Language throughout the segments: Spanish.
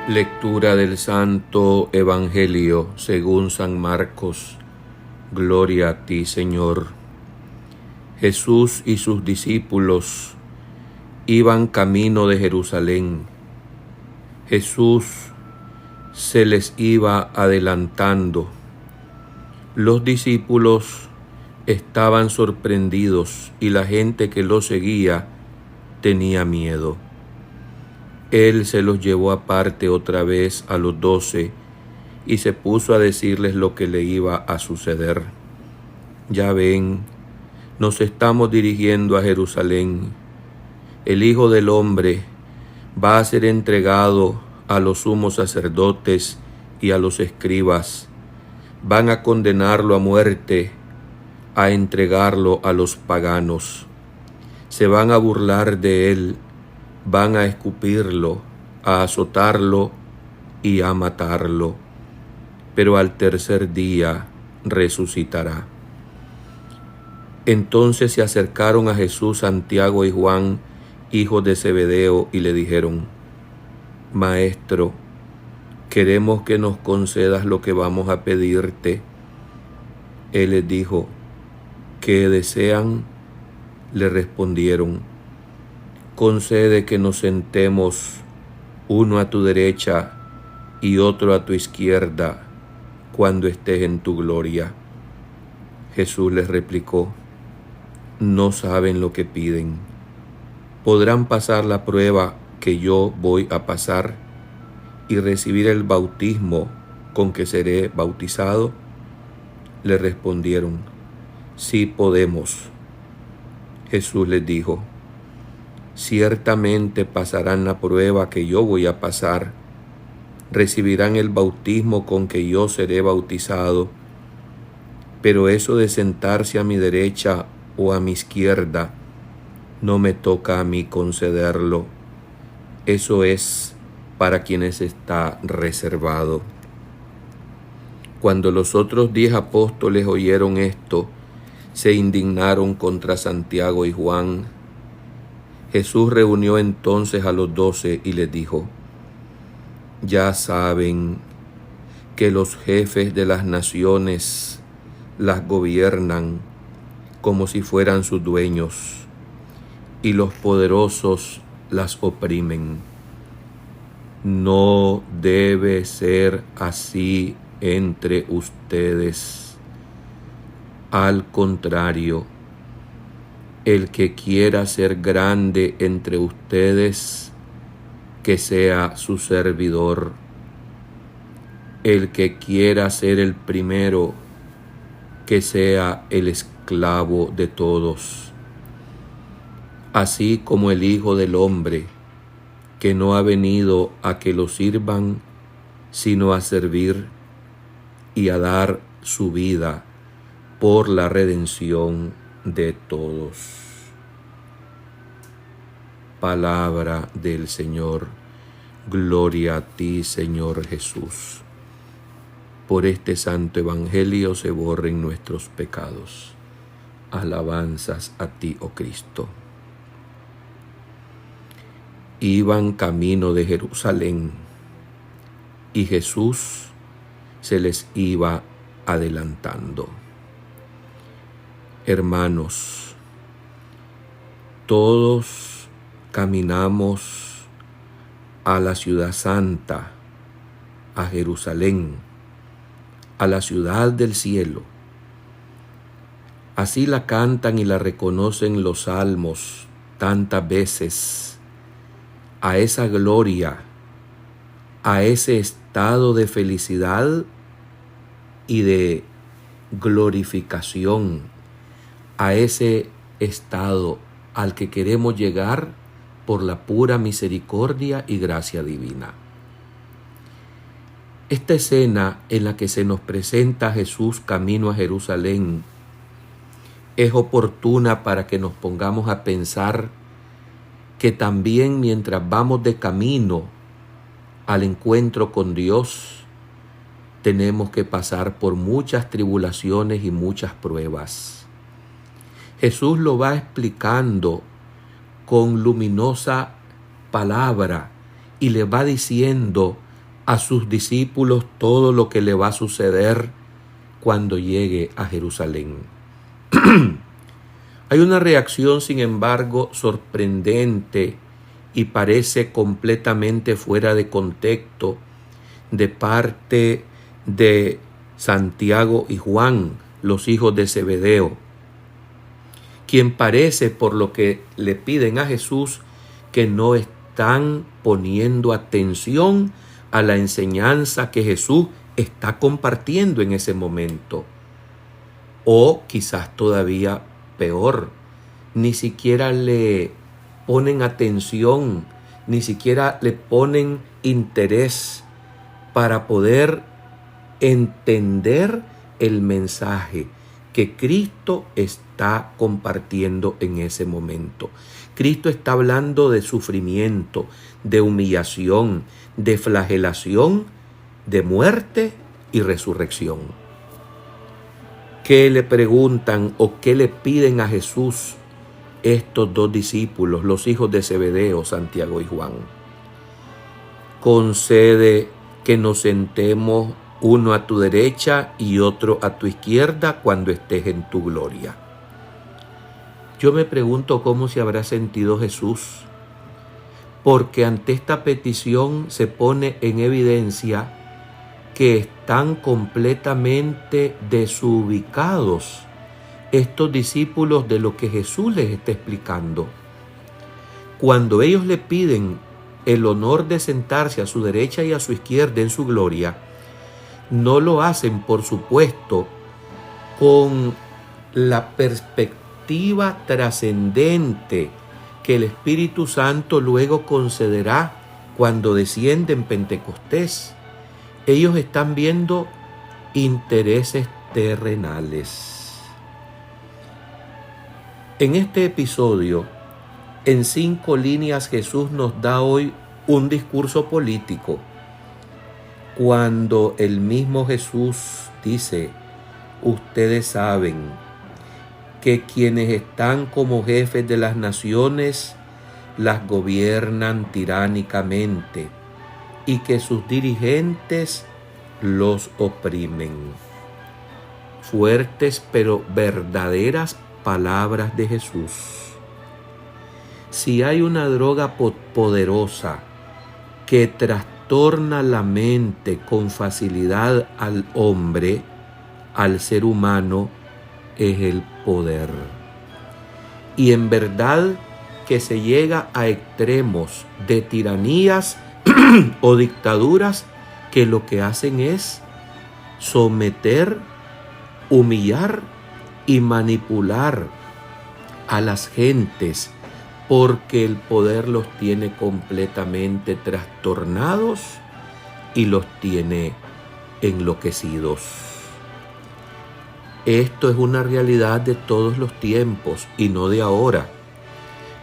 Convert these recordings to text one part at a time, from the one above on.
Lectura del Santo Evangelio según San Marcos. Gloria a ti, Señor. Jesús y sus discípulos iban camino de Jerusalén. Jesús se les iba adelantando. Los discípulos estaban sorprendidos y la gente que lo seguía tenía miedo. Él se los llevó aparte otra vez a los 12 y se puso a decirles lo que le iba a suceder. Ya ven, nos estamos dirigiendo a Jerusalén. El Hijo del Hombre va a ser entregado a los sumos sacerdotes y a los escribas. Van a condenarlo a muerte, a entregarlo a los paganos. Se van a burlar de él. Van a escupirlo, a azotarlo y a matarlo, pero al tercer día resucitará. Entonces se acercaron a Jesús Santiago y Juan, hijos de Zebedeo, y le dijeron: Maestro, queremos que nos concedas lo que vamos a pedirte. Él les dijo: ¿qué desean? Le respondieron: concede que nos sentemos uno a tu derecha y otro a tu izquierda cuando estés en tu gloria. Jesús les replicó: no saben lo que piden. ¿Podrán pasar la prueba que yo voy a pasar y recibir el bautismo con que seré bautizado? Le respondieron: sí podemos. Jesús les dijo: ciertamente pasarán la prueba que yo voy a pasar, recibirán el bautismo con que yo seré bautizado, pero eso de sentarse a mi derecha o a mi izquierda no me toca a mí concederlo. Eso es para quienes está reservado. Cuando los otros 10 apóstoles oyeron esto, se indignaron contra Santiago y Juan. Jesús reunió entonces a los 12 y les dijo: ya saben que los jefes de las naciones las gobiernan como si fueran sus dueños, y los poderosos las oprimen. No debe ser así entre ustedes. Al contrario, el que quiera ser grande entre ustedes, que sea su servidor. El que quiera ser el primero, que sea el esclavo de todos. Así como el Hijo del Hombre, que no ha venido a que lo sirvan, sino a servir y a dar su vida por la redención de todos. Palabra del Señor. Gloria a ti, Señor Jesús. Por este santo evangelio se borren nuestros pecados. Alabanzas a ti, oh Cristo. Iban camino de Jerusalén y Jesús se les iba adelantando. Hermanos, todos caminamos a la ciudad santa, a Jerusalén, a la ciudad del cielo. Así la cantan y la reconocen los salmos tantas veces, a esa gloria, a ese estado de felicidad y de glorificación, a ese estado al que queremos llegar por la pura misericordia y gracia divina. Esta escena en la que se nos presenta Jesús camino a Jerusalén es oportuna para que nos pongamos a pensar que también mientras vamos de camino al encuentro con Dios, tenemos que pasar por muchas tribulaciones y muchas pruebas. Jesús lo va explicando con luminosa palabra y le va diciendo a sus discípulos todo lo que le va a suceder cuando llegue a Jerusalén. Hay una reacción, sin embargo, sorprendente y parece completamente fuera de contexto de parte de Santiago y Juan, los hijos de Zebedeo, quien parece, por lo que le piden a Jesús, que no están poniendo atención a la enseñanza que Jesús está compartiendo en ese momento. O quizás todavía peor, ni siquiera le ponen atención, ni siquiera le ponen interés para poder entender el mensaje que Cristo está compartiendo en ese momento. Cristo está hablando de sufrimiento, de humillación, de flagelación, de muerte y resurrección. ¿Qué le preguntan o qué le piden a Jesús estos dos discípulos, los hijos de Zebedeo, Santiago y Juan? Concede que nos sentemos uno a tu derecha y otro a tu izquierda cuando estés en tu gloria. Yo me pregunto cómo se habrá sentido Jesús, porque ante esta petición se pone en evidencia que están completamente desubicados estos discípulos de lo que Jesús les está explicando. Cuando ellos le piden el honor de sentarse a su derecha y a su izquierda en su gloria, no lo hacen, por supuesto, con la perspectiva trascendente que el Espíritu Santo luego concederá cuando desciende en Pentecostés. Ellos están viendo intereses terrenales. En este episodio, en 5 líneas, Jesús nos da hoy un discurso político. Cuando el mismo Jesús dice: ustedes saben que quienes están como jefes de las naciones las gobiernan tiránicamente y que sus dirigentes los oprimen. Fuertes pero verdaderas palabras de Jesús. Si hay una droga poderosa que trastorna la mente con facilidad al hombre, al ser humano, es el poder. Y en verdad que se llega a extremos de tiranías o dictaduras que lo que hacen es someter, humillar y manipular a las gentes, porque el poder los tiene completamente trastornados y los tiene enloquecidos. Esto es una realidad de todos los tiempos y no de ahora.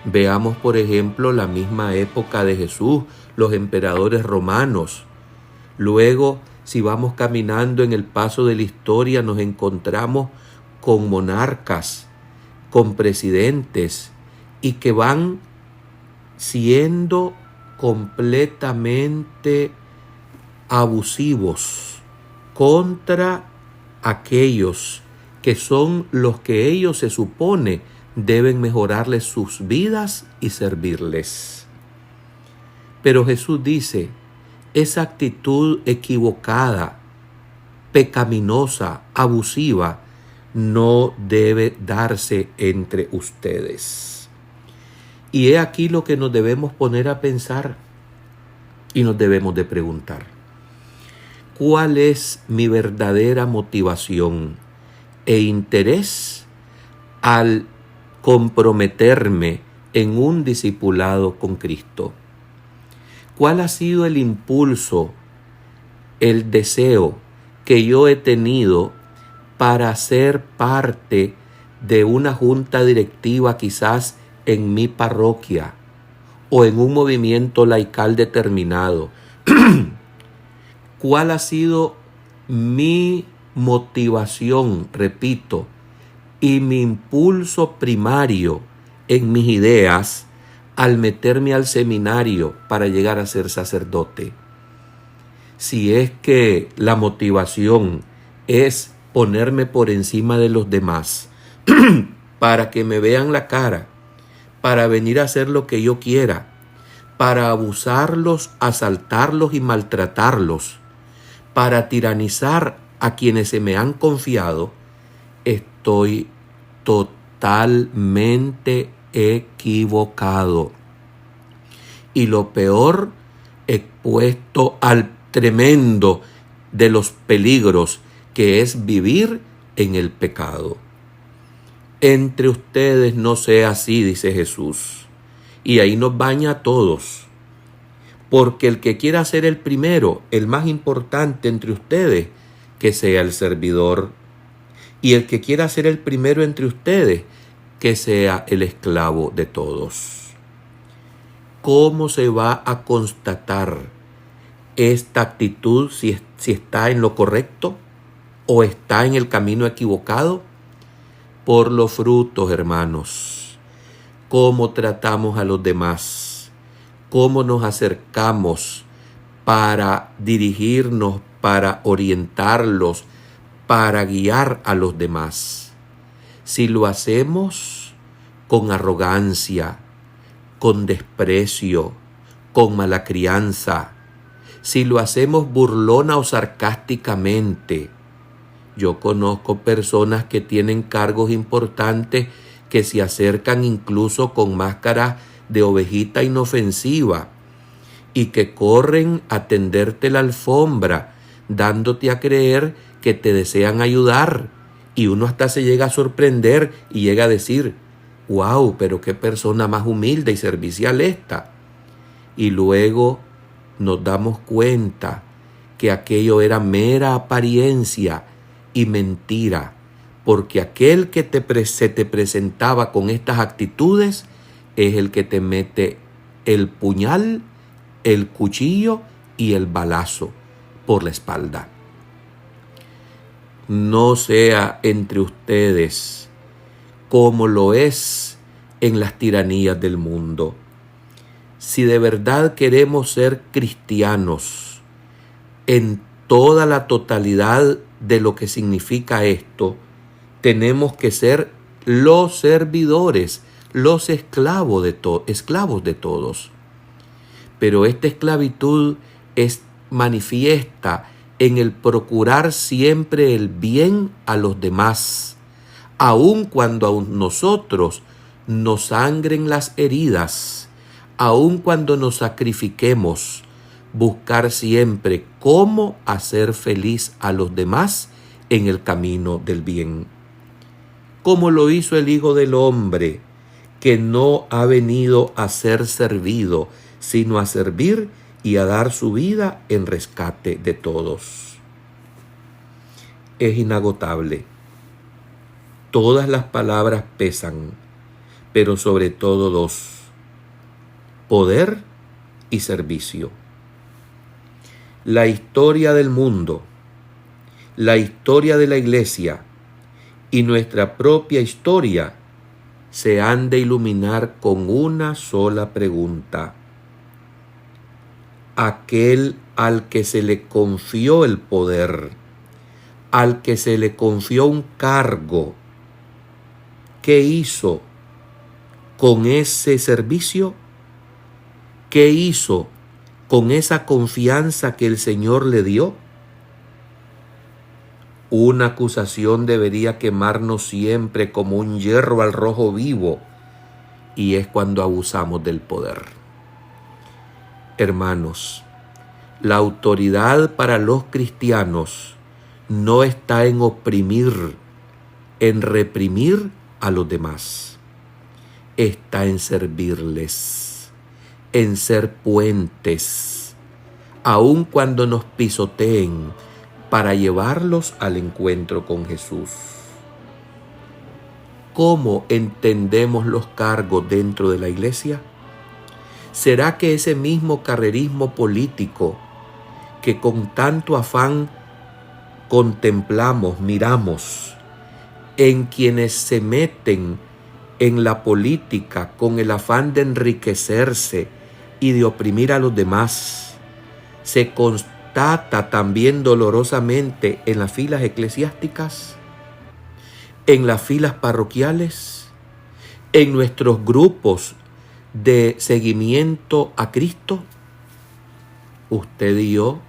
Veamos, por ejemplo, la misma época de Jesús, los emperadores romanos. Luego, si vamos caminando en el paso de la historia, nos encontramos con monarcas, con presidentes, y que van siendo completamente abusivos contra aquellos que son los que ellos se supone deben mejorarles sus vidas y servirles. Pero Jesús dice: esa actitud equivocada, pecaminosa, abusiva, no debe darse entre ustedes. Y he aquí lo que nos debemos poner a pensar y nos debemos de preguntar: ¿cuál es mi verdadera motivación e interés al comprometerme en un discipulado con Cristo? ¿Cuál ha sido el impulso, el deseo que yo he tenido para ser parte de una junta directiva quizás en mi parroquia o en un movimiento laical determinado? ¿Cuál ha sido mi motivación, repito, y mi impulso primario en mis ideas al meterme al seminario para llegar a ser sacerdote? Si es que la motivación es ponerme por encima de los demás para que me vean la cara, para venir a hacer lo que yo quiera, para abusarlos, asaltarlos y maltratarlos, para tiranizar a quienes se me han confiado, estoy totalmente equivocado. Y lo peor, expuesto al tremendo de los peligros que es vivir en el pecado. Entre ustedes no sea así, dice Jesús. Y ahí nos baña a todos. Porque el que quiera ser el primero, el más importante entre ustedes, que sea el servidor. Y el que quiera ser el primero entre ustedes, que sea el esclavo de todos. ¿Cómo se va a constatar esta actitud si está en lo correcto o está en el camino equivocado? Por los frutos, hermanos. Cómo tratamos a los demás, cómo nos acercamos para dirigirnos, para orientarlos, para guiar a los demás. Si lo hacemos con arrogancia, con desprecio, con mala crianza, si lo hacemos burlona o sarcásticamente. Yo conozco personas que tienen cargos importantes que se acercan incluso con máscaras de ovejita inofensiva y que corren a tenderte la alfombra, dándote a creer que te desean ayudar. Y uno hasta se llega a sorprender y llega a decir, wow, pero qué persona más humilde y servicial esta. Y luego nos damos cuenta que aquello era mera apariencia y mentira, porque aquel que se te presentaba con estas actitudes es el que te mete el puñal, el cuchillo y el balazo por la espalda. No sea entre ustedes como lo es en las tiranías del mundo. Si de verdad queremos ser cristianos en toda la totalidad de lo que significa esto, tenemos que ser los servidores, los esclavos de todos. Pero esta esclavitud es manifiesta en el procurar siempre el bien a los demás, aun cuando a nosotros nos sangren las heridas, aun cuando nos sacrifiquemos, buscar siempre cómo hacer feliz a los demás en el camino del bien. Como lo hizo el Hijo del Hombre, que no ha venido a ser servido, sino a servir y a dar su vida en rescate de todos. Es inagotable. Todas las palabras pesan, pero sobre todo dos: poder y servicio. La historia del mundo, la historia de la iglesia y nuestra propia historia se han de iluminar con una sola pregunta. Aquel al que se le confió el poder, al que se le confió un cargo, ¿qué hizo con ese servicio? ¿Qué hizo con esa confianza que el Señor le dio? Una acusación debería quemarnos siempre como un hierro al rojo vivo, y es cuando abusamos del poder. Hermanos, la autoridad para los cristianos no está en oprimir, en reprimir a los demás. Está en servirles, en ser puentes, aun cuando nos pisoteen, para llevarlos al encuentro con Jesús. ¿Cómo entendemos los cargos dentro de la iglesia? ¿Será que ese mismo carrerismo político que con tanto afán contemplamos, miramos, en quienes se meten en la política con el afán de enriquecerse y de oprimir a los demás, se batata también dolorosamente en las filas eclesiásticas, en las filas parroquiales, en nuestros grupos de seguimiento a Cristo? Usted y yo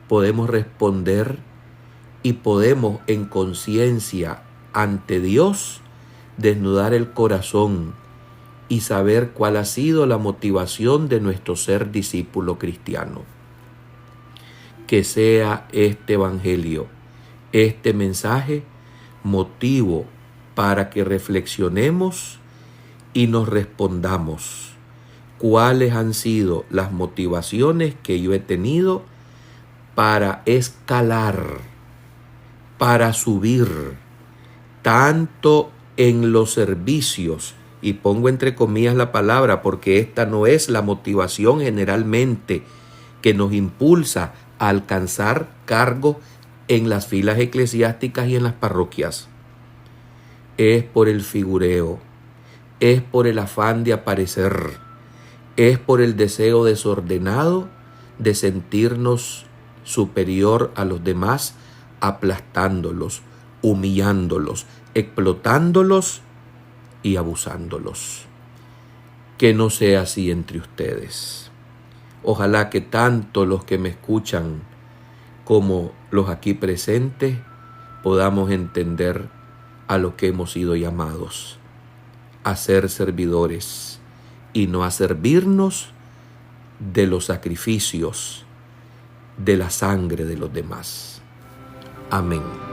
podemos responder y podemos en conciencia ante Dios desnudar el corazón y saber cuál ha sido la motivación de nuestro ser discípulo cristiano. Que sea este evangelio, este mensaje, motivo para que reflexionemos y nos respondamos cuáles han sido las motivaciones que yo he tenido para escalar, para subir, tanto en los servicios, y pongo entre comillas la palabra porque esta no es la motivación generalmente que nos impulsa a alcanzar cargos en las filas eclesiásticas y en las parroquias. Es por el figureo, es por el afán de aparecer, es por el deseo desordenado de sentirnos superior a los demás, aplastándolos, humillándolos, explotándolos y abusándolos. Que no sea así entre ustedes. Ojalá que tanto los que me escuchan como los aquí presentes podamos entender a lo que hemos sido llamados, a ser servidores y no a servirnos de los sacrificios, de la sangre de los demás. Amén.